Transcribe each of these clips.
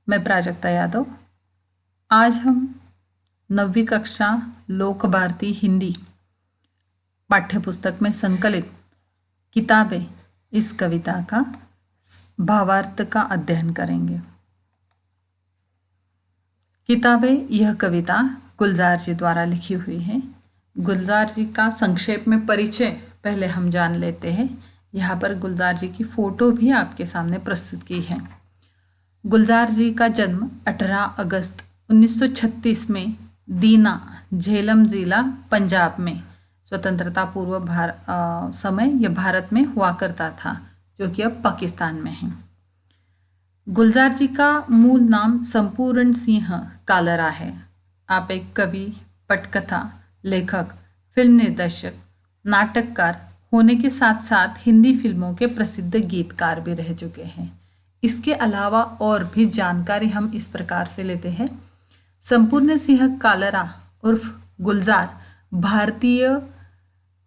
मैं प्राजक्ता यादव। आज हम 9वीं कक्षा लोक भारती हिंदी पाठ्यपुस्तक में संकलित किताबें इस कविता का भावार्थ का अध्ययन करेंगे। किताबें यह कविता गुलजार जी द्वारा लिखी हुई है। गुलजार जी का संक्षेप में परिचय पहले हम जान लेते हैं। यहाँ पर गुलजार जी की फ़ोटो भी आपके सामने प्रस्तुत की है। गुलजार जी का जन्म 18 अगस्त 1936 में दीना, झेलम ज़िला, पंजाब में स्वतंत्रता पूर्व समय यह भारत में हुआ करता था, जो कि अब पाकिस्तान में है। गुलजार जी का मूल नाम संपूर्ण सिंह कालरा है। आप एक कवि, पटकथा, लेखक, फिल्म निर्देशक, नाटककार होने के साथ साथ हिंदी फिल्मों के प्रसिद्ध गीतकार भी रह चुके हैं। इसके अलावा और भी जानकारी हम इस प्रकार से लेते हैं। संपूर्ण सिंह कालरा उर्फ गुलजार भारतीय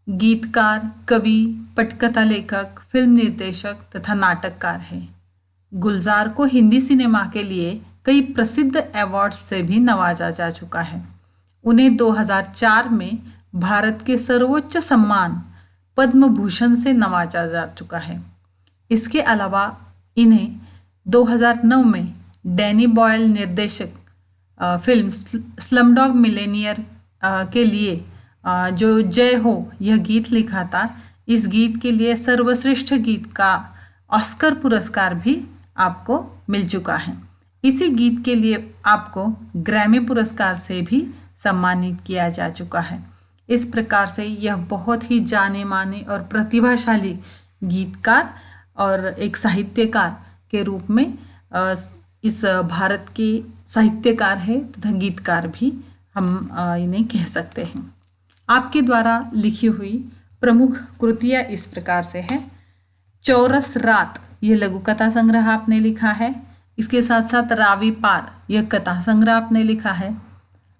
गीतकार, कवि, पटकथा लेखक, फिल्म निर्देशक तथा नाटककार हैं। गुलजार को हिंदी सिनेमा के लिए कई प्रसिद्ध अवार्ड्स से भी नवाजा जा चुका है। उन्हें 2004 में भारत के सर्वोच्च सम्मान पद्म भूषण से नवाजा जा चुका है। इसके अलावा इन्हें 2009 में डैनी बॉयल निर्देशित फिल्म स्लमडॉग मिलियनेयर के लिए जो जय हो यह गीत लिखा था, इस गीत के लिए सर्वश्रेष्ठ गीत का ऑस्कर पुरस्कार भी आपको मिल चुका है। इसी गीत के लिए आपको ग्रैमी पुरस्कार से भी सम्मानित किया जा चुका है। इस प्रकार से यह बहुत ही जाने माने और प्रतिभाशाली गीतकार और एक साहित्यकार के रूप में इस भारत के साहित्यकार है तथा गीतकार भी हम इन्हें कह सकते हैं। आपके द्वारा लिखी हुई प्रमुख कृतियाँ इस प्रकार से है। चौरस रात, ये लघु कथा संग्रह आपने लिखा है। इसके साथ साथ रावी पार, यह कथा संग्रह आपने लिखा है।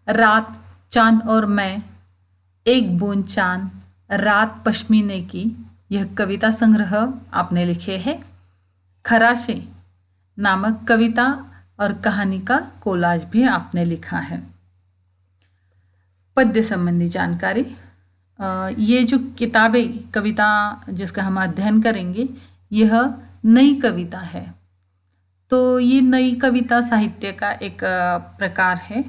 रात, चांद और मैं, एक बूंद चांद, रात पश्मीने की, यह कविता संग्रह आपने लिखे हैं। खराशे नामक कविता और कहानी का कोलाज भी आपने लिखा है। पद्य संबंधी जानकारी, ये जो किताबें कविता जिसका हम अध्ययन करेंगे, यह नई कविता है। तो ये नई कविता साहित्य का एक प्रकार है।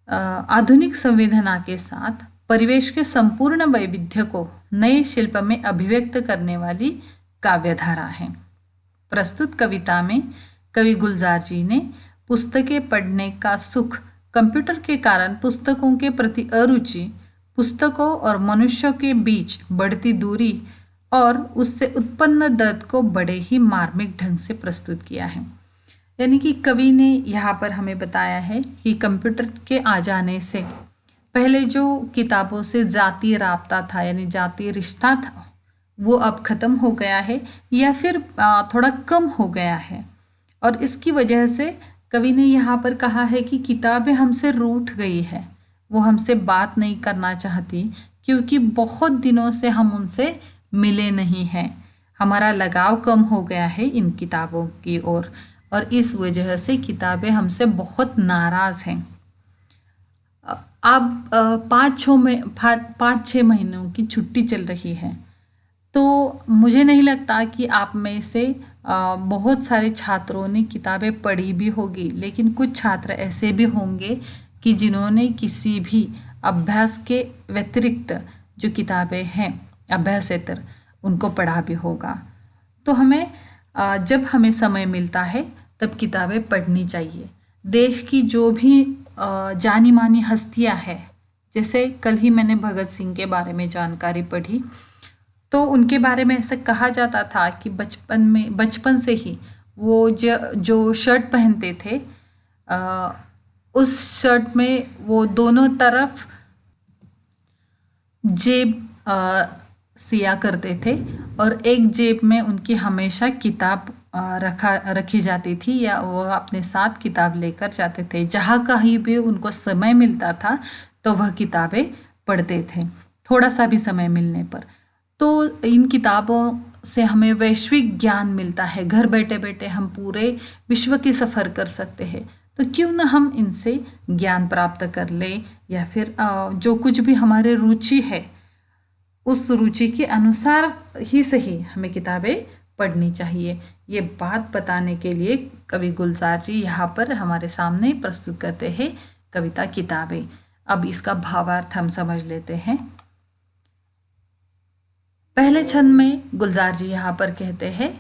आधुनिक संवेदना के साथ परिवेश के संपूर्ण वैविध्य को नए शिल्प में अभिव्यक्त करने वाली काव्यधारा है। प्रस्तुत कविता में कवि गुलजार जी ने पुस्तकें पढ़ने का सुख, कंप्यूटर के कारण पुस्तकों के प्रति अरुचि, पुस्तकों और मनुष्यों के बीच बढ़ती दूरी और उससे उत्पन्न दर्द को बड़े ही मार्मिक ढंग से प्रस्तुत किया है। यानी कि कवि ने यहाँ पर हमें बताया है कि कंप्यूटर के आ जाने से पहले जो किताबों से जातीय राब्ता था, यानी जातीय रिश्ता था, वो अब ख़त्म हो गया है या फिर थोड़ा कम हो गया है। और इसकी वजह से कवि ने यहाँ पर कहा है कि किताबें हमसे रूठ गई है, वो हमसे बात नहीं करना चाहती, क्योंकि बहुत दिनों से हम उनसे मिले नहीं हैं। हमारा लगाव कम हो गया है इन किताबों की ओर, और इस वजह से किताबें हमसे बहुत नाराज़ हैं। अब 5-6 महीनों की छुट्टी चल रही है, तो मुझे नहीं लगता कि आप में से बहुत सारे छात्रों ने किताबें पढ़ी भी होगी, लेकिन कुछ छात्र ऐसे भी होंगे कि जिन्होंने किसी भी अभ्यास के व्यतिरिक्त जो किताबें हैं अभ्यासेतर, उनको पढ़ा भी होगा। तो हमें जब हमें समय मिलता है तब किताबें पढ़नी चाहिए। देश की जो भी जानी मानी हस्तियां हैं, जैसे कल ही मैंने भगत सिंह के बारे में जानकारी पढ़ी, तो उनके बारे में ऐसा कहा जाता था कि बचपन से ही वो जो शर्ट पहनते थे, उस शर्ट में वो दोनों तरफ जेब सिया करते थे और एक जेब में उनकी हमेशा किताब रखी जाती थी, या वो अपने साथ किताब लेकर जाते थे। जहाँ कहीं भी उनको समय मिलता था तो वह किताबें पढ़ते थे, थोड़ा सा भी समय मिलने पर। तो इन किताबों से हमें वैश्विक ज्ञान मिलता है। घर बैठे बैठे हम पूरे विश्व के सफ़र कर सकते हैं, तो क्यों ना हम इनसे ज्ञान प्राप्त कर ले, या फिर जो कुछ भी हमारे रुचि है उस रुचि के अनुसार ही सही हमें किताबें पढ़नी चाहिए। ये बात बताने के लिए कवि गुलजार जी यहाँ पर हमारे सामने प्रस्तुत करते हैं कविता किताबें। अब इसका भावार्थ हम समझ लेते हैं। पहले छंद में गुलजार जी यहाँ पर कहते हैं,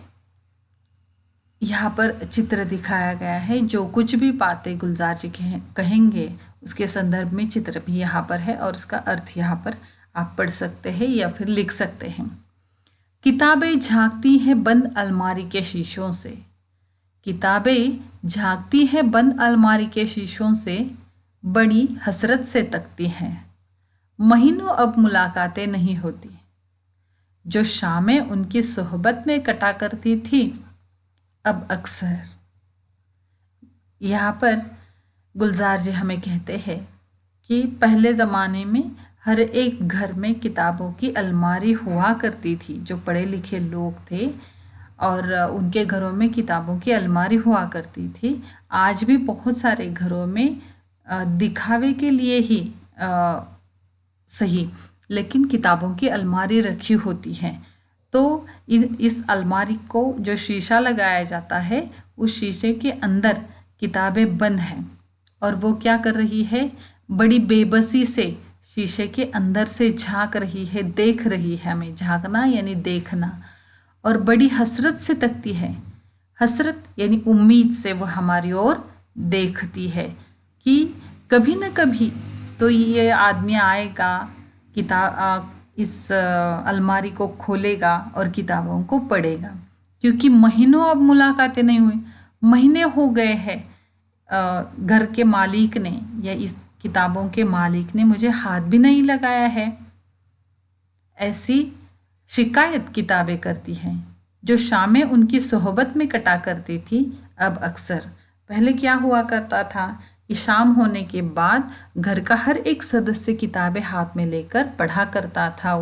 यहाँ पर चित्र दिखाया गया है। जो कुछ भी बातें गुलजार जी कहेंगे उसके संदर्भ में चित्र भी यहाँ पर है और उसका अर्थ यहाँ पर आप पढ़ सकते हैं या फिर लिख सकते हैं। किताबें झांकती हैं बंद अलमारी के शीशों से। किताबें झांकती हैं बंद अलमारी के शीशों से, बड़ी हसरत से तकती हैं। महीनों अब मुलाकातें नहीं होती। जो शामें उनकी सोहबत में कटा करती थी, अब अक्सर। यहाँ पर गुलजार जी हमें कहते हैं कि पहले ज़माने में हर एक घर में किताबों की अलमारी हुआ करती थी। जो पढ़े लिखे लोग थे और उनके घरों में किताबों की अलमारी हुआ करती थी। आज भी बहुत सारे घरों में दिखावे के लिए ही सही, लेकिन किताबों की अलमारी रखी होती है। तो इस अलमारी को जो शीशा लगाया जाता है, उस शीशे के अंदर किताबें बंद हैं और वो क्या कर रही है, बड़ी बेबसी से शीशे के अंदर से झांक रही है, देख रही है। हमें झांकना यानी देखना, और बड़ी हसरत से तकती है। हसरत यानी उम्मीद से वो हमारी ओर देखती है कि कभी न कभी तो ये आदमी आएगा, इस अलमारी को खोलेगा और किताबों को पढ़ेगा। क्योंकि महीनों अब मुलाकातें नहीं हुई, महीने हो गए हैं, घर के मालिक ने या इस किताबों के मालिक ने मुझे हाथ भी नहीं लगाया है। ऐसी शिकायत किताबें करती हैं। जो शामें उनकी सोहबत में कटा करती थी, अब अक्सर। पहले क्या हुआ करता था कि शाम होने के बाद घर का हर एक सदस्य किताबें हाथ में लेकर पढ़ा करता था।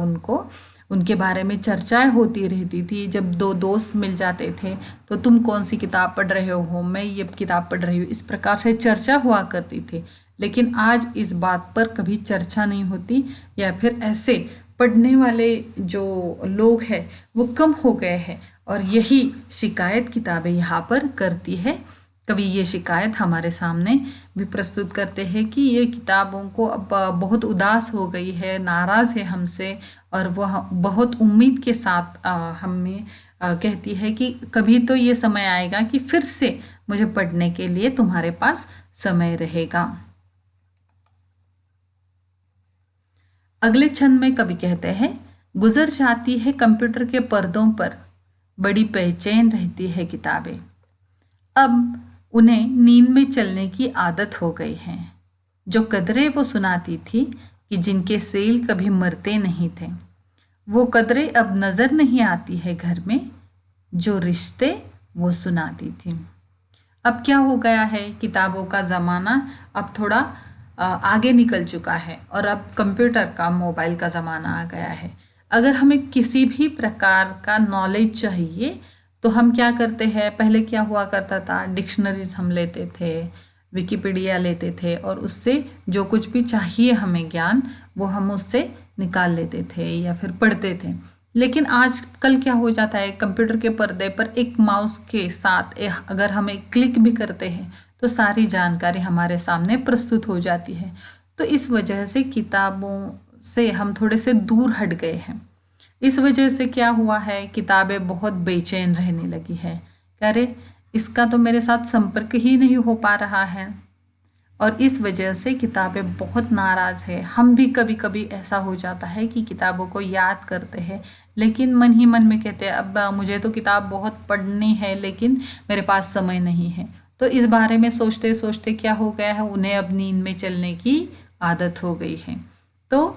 उनके बारे में चर्चाएं होती रहती थी। जब दो दोस्त मिल जाते थे तो तुम कौन सी किताब पढ़ रहे हो, मैं ये किताब पढ़ रही हूँ, इस प्रकार से चर्चा हुआ करती थी। लेकिन आज इस बात पर कभी चर्चा नहीं होती, या फिर ऐसे पढ़ने वाले जो लोग हैं वो कम हो गए हैं, और यही शिकायत किताबें यहाँ पर करती है। कवि ये शिकायत हमारे सामने भी प्रस्तुत करते हैं कि ये किताबों को अब बहुत उदास हो गई है, नाराज़ है हमसे, और वह बहुत उम्मीद के साथ हमें कहती है कि कभी तो ये समय आएगा कि फिर से मुझे पढ़ने के लिए तुम्हारे पास समय रहेगा। अगले छंद में कवि कहते हैं, गुजर जाती है कंप्यूटर के पर्दों पर, बड़ी बेचैन रहती है किताबें। अब उन्हें नींद में चलने की आदत हो गई है। जो कदरें वो सुनाती थी कि जिनके सेल कभी मरते नहीं थे, वो कदरें अब नज़र नहीं आती है घर में, जो रिश्ते वो सुनाती थी। अब क्या हो गया है, किताबों का ज़माना अब थोड़ा आगे निकल चुका है और अब कंप्यूटर का, मोबाइल का ज़माना आ गया है। अगर हमें किसी भी प्रकार का नॉलेज चाहिए तो हम क्या करते हैं, पहले क्या हुआ करता था, डिक्शनरीज हम लेते थे, विकिपीडिया लेते थे, और उससे जो कुछ भी चाहिए हमें ज्ञान, वो हम उससे निकाल लेते थे या फिर पढ़ते थे। लेकिन आजकल क्या हो जाता है, कंप्यूटर के पर्दे पर एक माउस के साथ अगर हम एक क्लिक भी करते हैं तो सारी जानकारी हमारे सामने प्रस्तुत हो जाती है। तो इस वजह से किताबों से हम थोड़े से दूर हट गए हैं। इस वजह से क्या हुआ है, किताबें बहुत बेचैन रहने लगी है। अरे इसका तो मेरे साथ संपर्क ही नहीं हो पा रहा है, और इस वजह से किताबें बहुत नाराज़ है। हम भी कभी कभी ऐसा हो जाता है कि किताबों को याद करते हैं, लेकिन मन ही मन में कहते हैं अब मुझे तो किताब बहुत पढ़नी है लेकिन मेरे पास समय नहीं है। तो इस बारे में सोचते सोचते क्या हो गया है, उन्हें अब नींद में चलने की आदत हो गई है। तो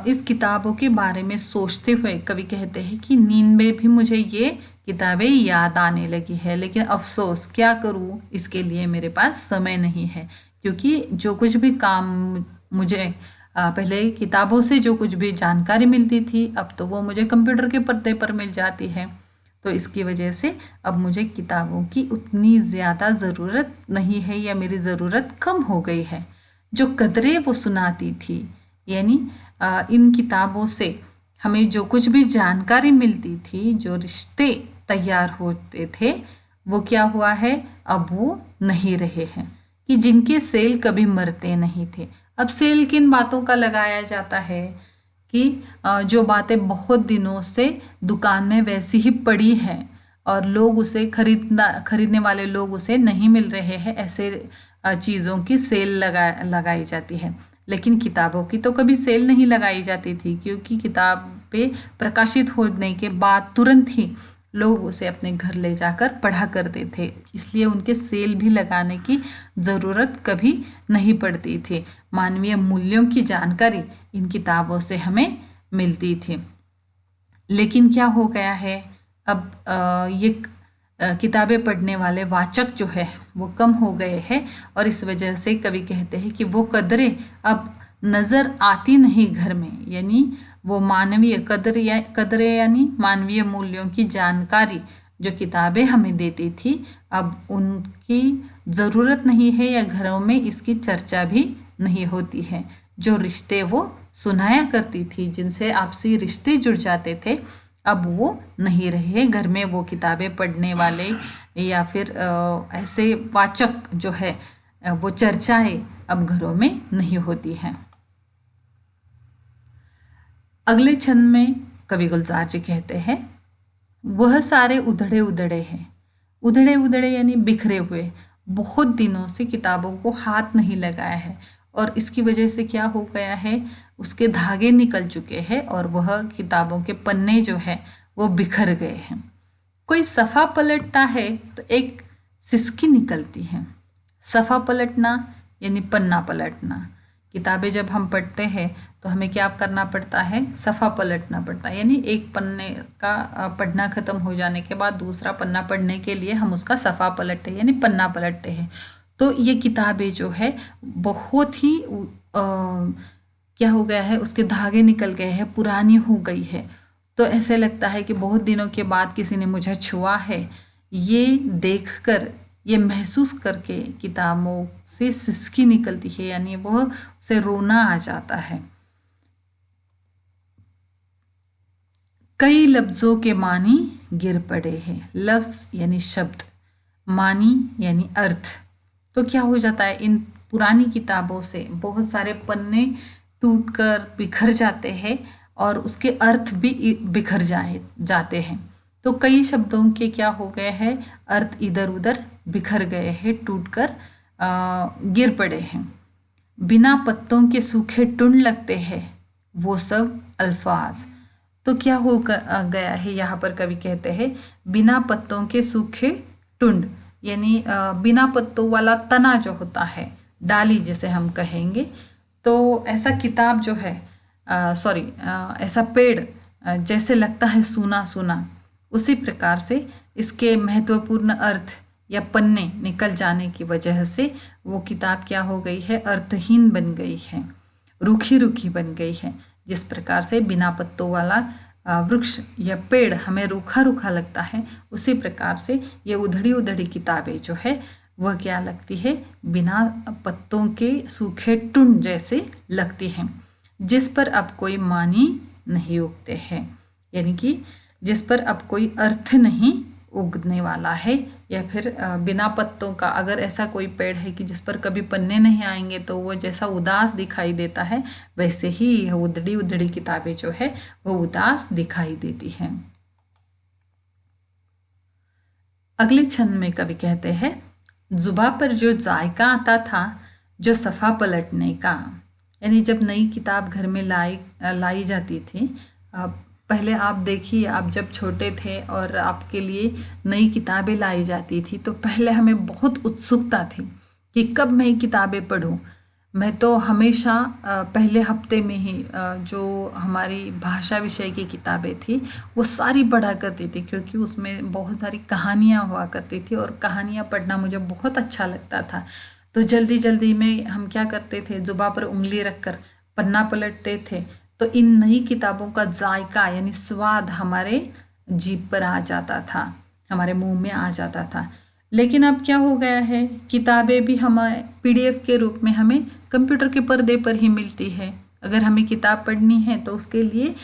इस किताबों के बारे में सोचते हुए कवि कहते हैं कि नींद में भी मुझे ये किताबें याद आने लगी है, लेकिन अफसोस क्या करूँ, इसके लिए मेरे पास समय नहीं है। क्योंकि जो कुछ भी काम मुझे पहले किताबों से जो कुछ भी जानकारी मिलती थी, अब तो वो मुझे कंप्यूटर के पर्दे पर मिल जाती है। तो इसकी वजह से अब मुझे किताबों की उतनी ज़्यादा ज़रूरत नहीं है, या मेरी ज़रूरत कम हो गई है। जो कदरें वो सुनाती थी, यानी इन किताबों से हमें जो कुछ भी जानकारी मिलती थी, जो रिश्ते तैयार होते थे, वो क्या हुआ है, अब वो नहीं रहे हैं। कि जिनके सेल कभी मरते नहीं थे। अब सेल किन बातों का लगाया जाता है कि जो बातें बहुत दिनों से दुकान में वैसी ही पड़ी हैं और लोग उसे खरीदने वाले लोग उसे नहीं मिल रहे हैं, ऐसे चीज़ों की सेल लगाई जाती है। लेकिन किताबों की तो कभी सेल नहीं लगाई जाती थी, क्योंकि किताबें प्रकाशित होने के बाद तुरंत ही लोग उसे अपने घर ले जाकर पढ़ा करते थे, इसलिए उनके सेल भी लगाने की ज़रूरत कभी नहीं पड़ती थी। मानवीय मूल्यों की जानकारी इन किताबों से हमें मिलती थी। लेकिन क्या हो गया है, अब ये किताबें पढ़ने वाले वाचक जो है वो कम हो गए हैं, और इस वजह से कवि कहते हैं कि वो कदरें अब नज़र आती नहीं घर में, यानी वो मानवीय कदरें यानी मानवीय मूल्यों की जानकारी जो किताबें हमें देती थी, अब उनकी ज़रूरत नहीं है, या घरों में इसकी चर्चा भी नहीं होती है। जो रिश्ते वो सुनाया करती थी, जिनसे आपसी रिश्ते जुड़ जाते थे, अब वो नहीं रहे। घर में वो किताबें पढ़ने वाले या फिर ऐसे वाचक जो है वो चर्चाएं अब घरों में नहीं होती हैं। अगले छंद में कवि गुलजार जी कहते हैं, वह सारे उधड़े उधड़े हैं। उधड़े उधड़े यानी बिखरे हुए, बहुत दिनों से किताबों को हाथ नहीं लगाया है, और इसकी वजह से क्या हो गया है, उसके धागे निकल चुके हैं और वह किताबों के पन्ने जो है वो बिखर गए हैं। कोई सफ़ा पलटता है तो एक सिसकी निकलती है। सफ़ा पलटना यानी पन्ना पलटना। किताबें जब हम पढ़ते हैं तो हमें क्या करना पड़ता है, सफ़ा पलटना पड़ता है, यानी एक पन्ने का पढ़ना ख़त्म हो जाने के बाद दूसरा पन्ना पढ़ने के लिए हम उसका सफ़ा पलटते हैं, यानी पन्ना पलटते हैं। तो ये किताबें जो है बहुत ही क्या हो गया है, उसके धागे निकल गए हैं, पुरानी हो गई है। तो ऐसे लगता है कि बहुत दिनों के बाद किसी ने मुझे छुआ है। ये देखकर, ये महसूस करके किताबों से सिसकी निकलती है, यानी वह उसे रोना आ जाता है। कई लफ्ज़ों के मानी गिर पड़े हैं। लफ्ज़ यानी शब्द, मानी यानी अर्थ। तो क्या हो जाता है, इन पुरानी किताबों से बहुत सारे पन्ने टूटकर बिखर जाते हैं और उसके अर्थ भी बिखर जाते हैं। तो कई शब्दों के क्या हो गए हैं, अर्थ इधर उधर बिखर गए हैं, टूटकर गिर पड़े हैं। बिना पत्तों के सूखे टुंड लगते हैं वो सब अल्फाज। तो क्या हो गया है, यहाँ पर कवि कहते हैं बिना पत्तों के सूखे टुंड, यानी बिना पत्तों वाला तना जो होता है, डाली जिसे हम कहेंगे, तो ऐसा किताब जो है ऐसा पेड़ जैसे लगता है सूना सूना, उसी प्रकार से इसके महत्वपूर्ण अर्थ या पन्ने निकल जाने की वजह से वो किताब क्या हो गई है, अर्थहीन बन गई है, रूखी रूखी बन गई है। जिस प्रकार से बिना पत्तों वाला वृक्ष या पेड़ हमें रूखा रूखा लगता है, उसी प्रकार से ये उधड़ी उधड़ी किताबें जो है वह क्या लगती है, बिना पत्तों के सूखे टुंड जैसे लगती हैं, जिस पर अब कोई मानी नहीं उगते हैं, यानी कि जिस पर अब कोई अर्थ नहीं उगने वाला है, या फिर बिना पत्तों का अगर ऐसा कोई पेड़ है कि जिस पर कभी पन्ने नहीं आएंगे तो वो जैसा उदास दिखाई देता है, वैसे ही यह उधड़ी उधड़ी किताबें जो है वो उदास दिखाई देती हैं। अगले छंद में कवि कहते हैं, जुबा पर जो जायका आता था जो सफ़ा पलटने का, यानी जब नई किताब घर में लाई जाती थी, पहले आप देखिए, आप जब छोटे थे और आपके लिए नई किताबें लाई जाती थी तो पहले हमें बहुत उत्सुकता थी कि कब मैं किताबें पढूं। मैं तो हमेशा पहले हफ्ते में ही जो हमारी भाषा विषय की किताबें थी वो सारी पढ़ा करती थी, क्योंकि उसमें बहुत सारी कहानियाँ हुआ करती थी और कहानियाँ पढ़ना मुझे बहुत अच्छा लगता था। तो जल्दी जल्दी में हम क्या करते थे, जुबान पर उंगली रखकर पन्ना पलटते थे तो इन नई किताबों का जायका यानी स्वाद हमारे जीभ पर आ जाता था, हमारे मुंह में आ जाता था। लेकिन अब क्या हो गया है, किताबें भी हमें PDF के रूप में हमें कंप्यूटर के पर्दे पर ही मिलती है। अगर हमें किताब पढ़नी है तो उसके लिए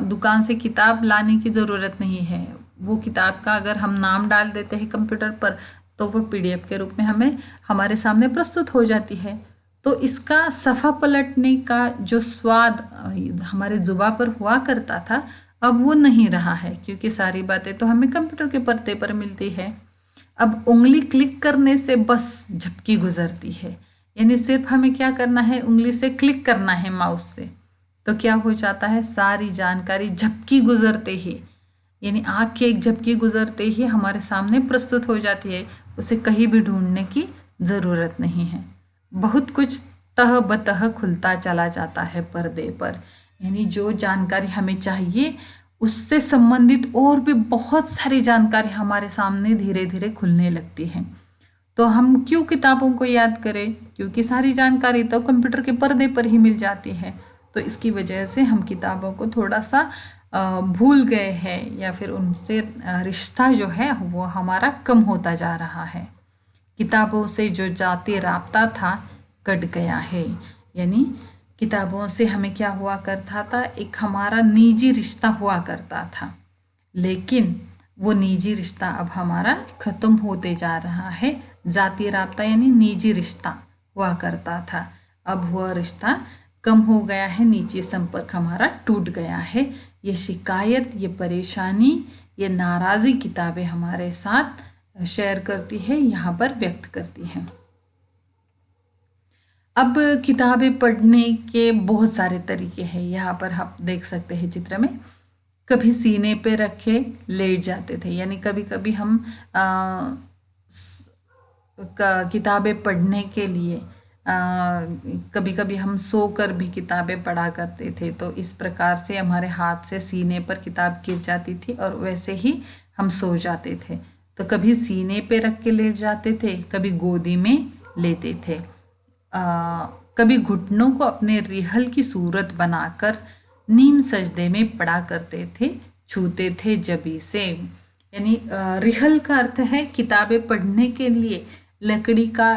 दुकान से किताब लाने की ज़रूरत नहीं है। वो किताब का अगर हम नाम डाल देते हैं कंप्यूटर पर तो वो PDF के रूप में हमें हमारे सामने प्रस्तुत हो जाती है। तो इसका सफ़ा पलटने का जो स्वाद हमारे जुबां पर हुआ करता था अब वो नहीं रहा है, क्योंकि सारी बातें तो हमें कंप्यूटर के पर्दे पर मिलती है। अब उंगली क्लिक करने से बस झपकी गुजरती है, यानी सिर्फ हमें क्या करना है, उंगली से क्लिक करना है माउस से, तो क्या हो जाता है, सारी जानकारी झपकी गुजरते ही, यानी आँख की एक झपकी गुजरते ही हमारे सामने प्रस्तुत हो जाती है। उसे कहीं भी ढूंढने की ज़रूरत नहीं है। बहुत कुछ तह बतह खुलता चला जाता है पर्दे पर, यानी जो जानकारी हमें चाहिए उससे संबंधित और भी बहुत सारी जानकारी हमारे सामने धीरे धीरे खुलने लगती है। तो हम क्यों किताबों को याद करें, क्योंकि सारी जानकारी तो कंप्यूटर के पर्दे पर ही मिल जाती है। तो इसकी वजह से हम किताबों को थोड़ा सा भूल गए हैं, या फिर उनसे रिश्ता जो है वो हमारा कम होता जा रहा है। किताबों से जो जाती राब्ता था कट गया है, यानी किताबों से हमें क्या हुआ करता था, एक हमारा निजी रिश्ता हुआ करता था, लेकिन वो निजी रिश्ता अब हमारा ख़त्म होते जा रहा है। जाती राब्ता यानी निजी रिश्ता हुआ करता था, अब वह रिश्ता कम हो गया है, निजी संपर्क हमारा टूट गया है। ये शिकायत, ये परेशानी, ये नाराज़ी किताबें हमारे साथ शेयर करती है, यहाँ पर व्यक्त करती हैं। अब किताबें पढ़ने के बहुत सारे तरीके हैं, यहाँ पर आप देख सकते हैं चित्र में। कभी सीने पे रखे लेट जाते थे, यानी कभी कभी हम किताबें पढ़ने के लिए कभी कभी हम सोकर भी किताबें पढ़ा करते थे। तो इस प्रकार से हमारे हाथ से सीने पर किताब गिर जाती थी और वैसे ही हम सो जाते थे। तो कभी सीने पे रख के लेट जाते थे, कभी गोदी में लेते थे, कभी घुटनों को अपने रिहल की सूरत बनाकर नीम सजदे में पड़ा करते थे, छूते थे जबी से। यानी रिहल का अर्थ है किताबें पढ़ने के लिए लकड़ी का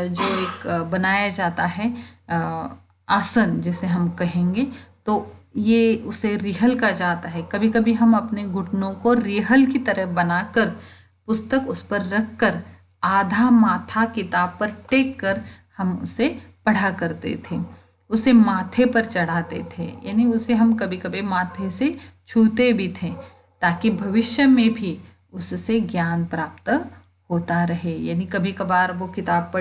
जो एक बनाया जाता है आसन जिसे हम कहेंगे, तो ये उसे रिहल का जाता है। कभी कभी हम अपने घुटनों को रिहल की तरह बनाकर पुस्तक उस पर रख कर आधा माथा किताब पर टेक कर हम उसे पढ़ा करते थे, उसे माथे पर चढ़ाते थे, यानी उसे हम कभी कभी माथे से छूते भी थे ताकि भविष्य में भी उससे ज्ञान प्राप्त होता रहे। यानी कभी कभार वो किताब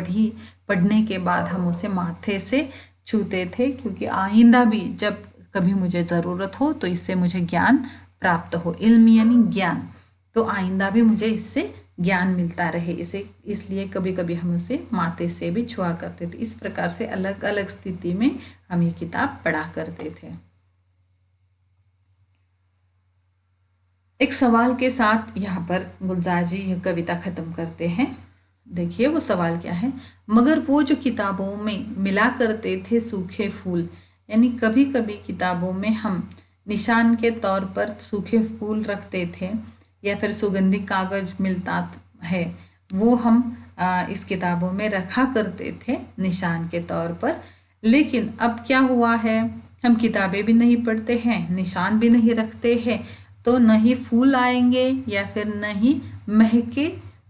पढ़ने के बाद हम उसे माथे से छूते थे, क्योंकि आइंदा भी जब कभी मुझे ज़रूरत हो तो इससे मुझे ज्ञान प्राप्त हो। इल्म यानी ज्ञान, तो आइंदा भी मुझे इससे ज्ञान मिलता रहे, इसे इसलिए कभी कभी हम उसे माथे से भी छुआ करते थे। इस प्रकार से अलग अलग स्थिति में हम ये किताब पढ़ा करते थे। एक सवाल के साथ यहाँ पर गुलजार जी यह कविता ख़त्म करते हैं। देखिए वो सवाल क्या है। मगर वो जो किताबों में मिला करते थे सूखे फूल, यानी कभी कभी किताबों में हम निशान के तौर पर सूखे फूल रखते थे या फिर सुगंधित कागज मिलता है, वो हम इस किताबों में रखा करते थे निशान के तौर पर। लेकिन अब क्या हुआ है, हम किताबें भी नहीं पढ़ते हैं, निशान भी नहीं रखते हैं, तो न ही फूल आएंगे या फिर न ही महके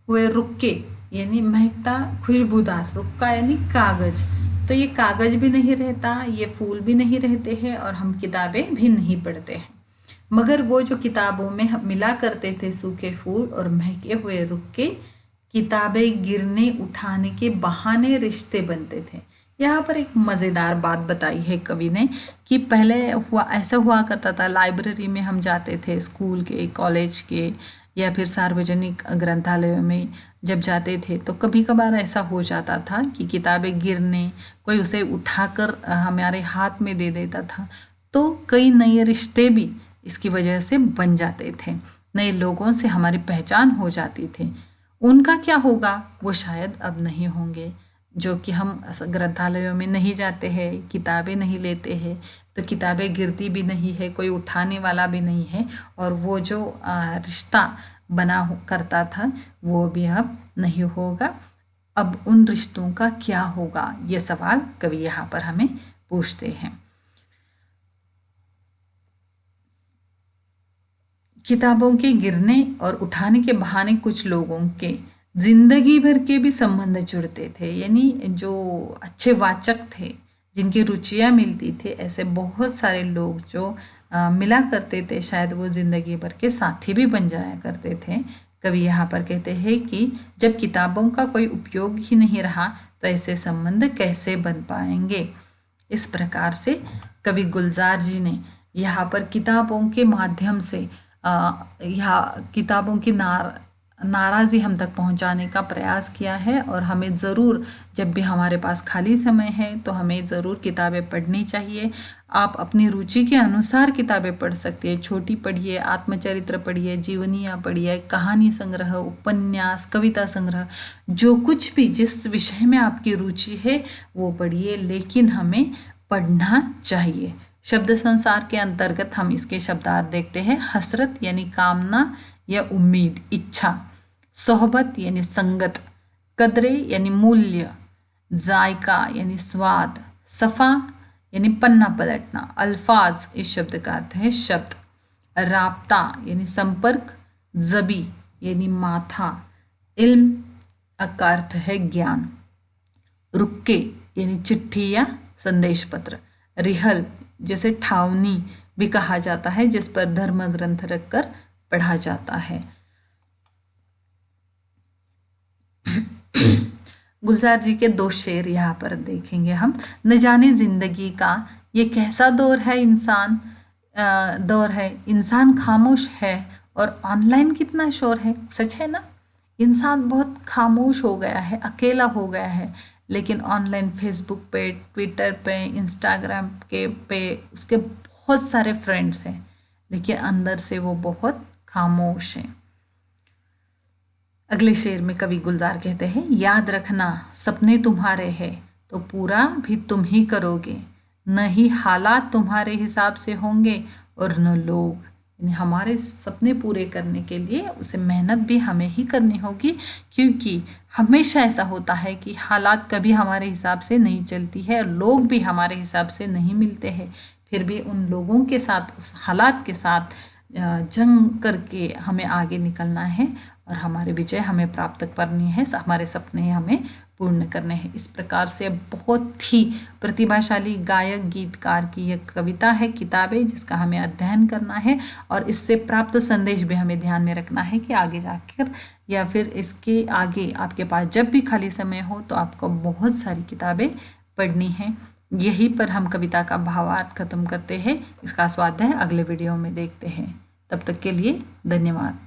हुए रुक्के, यानी महकता खुशबूदार, रुक्का यानी कागज, तो ये कागज भी नहीं रहता, ये फूल भी नहीं रहते हैं और हम किताबें भी नहीं पढ़ते हैं। मगर वो जो किताबों में मिला करते थे सूखे फूल और महके हुए रुक्के, किताबें गिरने उठाने के बहाने रिश्ते बनते थे। यहाँ पर एक मज़ेदार बात बताई है कवि ने कि पहले ऐसा हुआ करता था, लाइब्रेरी में हम जाते थे, स्कूल के, कॉलेज के या फिर सार्वजनिक ग्रंथालयों में जब जाते थे तो कभी कभार ऐसा हो जाता था कि किताबें गिरने, कोई उसे उठाकर हमारे हाथ में दे देता था, तो कई नए रिश्ते भी इसकी वजह से बन जाते थे, नए लोगों से हमारी पहचान हो जाती थी। उनका क्या होगा, वो शायद अब नहीं होंगे। जो कि हम ग्रंथालयों में नहीं जाते हैं, किताबें नहीं लेते हैं, तो किताबें गिरती भी नहीं है, कोई उठाने वाला भी नहीं है, और वो जो रिश्ता करता था वो भी अब नहीं होगा। अब उन रिश्तों का क्या होगा, ये सवाल कवि यहाँ पर हमें पूछते हैं। किताबों के गिरने और उठाने के बहाने कुछ लोगों के जिंदगी भर के भी संबंध जुड़ते थे, यानी जो अच्छे वाचक थे, जिनकी रुचियाँ मिलती थे, ऐसे बहुत सारे लोग जो मिला करते थे, शायद वो जिंदगी भर के साथी भी बन जाया करते थे। कवि यहाँ पर कहते हैं कि जब किताबों का कोई उपयोग ही नहीं रहा तो ऐसे संबंध कैसे बन पाएंगे। इस प्रकार से कवि गुलजार जी ने यहाँ पर किताबों के माध्यम से यहाँ किताबों की नाराज़ी हम तक पहुँचाने का प्रयास किया है, और हमें ज़रूर जब भी हमारे पास खाली समय है तो हमें ज़रूर किताबें पढ़नी चाहिए। आप अपनी रुचि के अनुसार किताबें पढ़ सकते हैं, छोटी पढ़िए, आत्मचरित्र पढ़िए, जीवनियाँ पढ़िए, कहानी संग्रह, उपन्यास, कविता संग्रह, जो कुछ भी जिस विषय में आपकी रुचि है वो पढ़िए, लेकिन हमें पढ़ना चाहिए। शब्द संसार के अंतर्गत हम इसके शब्दार्थ देखते हैं। हसरत यानी कामना या उम्मीद, इच्छा। सोहबत यानी संगत। कदरे यानी मूल्य। जायका यानी स्वाद। सफ़ा यानी पन्ना पलटना। अल्फाज इस शब्द का अर्थ है शब्द। राब्ता यानी संपर्क। जबी यानी माथा। इल्म का अर्थ है ज्ञान। रुक्के यानी चिट्ठी या संदेश पत्र। रिहल जैसे ठावनी भी कहा जाता है, जिस पर धर्म ग्रंथ रखकर पढ़ा जाता है। गुलजार जी के दो शेर यहाँ पर देखेंगे हम। न जाने जिंदगी का ये कैसा दौर है, इंसान खामोश है और ऑनलाइन कितना शोर है। सच है ना, इंसान बहुत खामोश हो गया है, अकेला हो गया है, लेकिन ऑनलाइन फेसबुक पे, ट्विटर पे, इंस्टाग्राम पे उसके बहुत सारे फ्रेंड्स हैं, लेकिन अंदर से वो बहुत खामोश हैं। अगले शेर में कवि गुलजार कहते हैं, याद रखना सपने तुम्हारे हैं तो पूरा भी तुम ही करोगे, न ही हालात तुम्हारे हिसाब से होंगे और न लोग। यानी हमारे सपने पूरे करने के लिए उसे मेहनत भी हमें ही करनी होगी, क्योंकि हमेशा ऐसा होता है कि हालात कभी हमारे हिसाब से नहीं चलती है, लोग भी हमारे हिसाब से नहीं मिलते हैं। फिर भी उन लोगों के साथ, उस हालात के साथ जंग करके हमें आगे निकलना है और हमारी विजय हमें प्राप्त करनी है, हमारे सपने हमें पूर्ण करने हैं। इस प्रकार से बहुत ही प्रतिभाशाली गायक गीतकार की यह कविता है, किताबें, जिसका हमें अध्ययन करना है और इससे प्राप्त संदेश भी हमें ध्यान में रखना है कि आगे जाकर या फिर इसके आगे आपके पास जब भी खाली समय हो तो आपको बहुत सारी किताबें पढ़नी हैं। यहीं पर हम कविता का भावार्थ खत्म करते हैं। इसका स्वाध्याय अगले वीडियो में देखते हैं। तब तक के लिए धन्यवाद।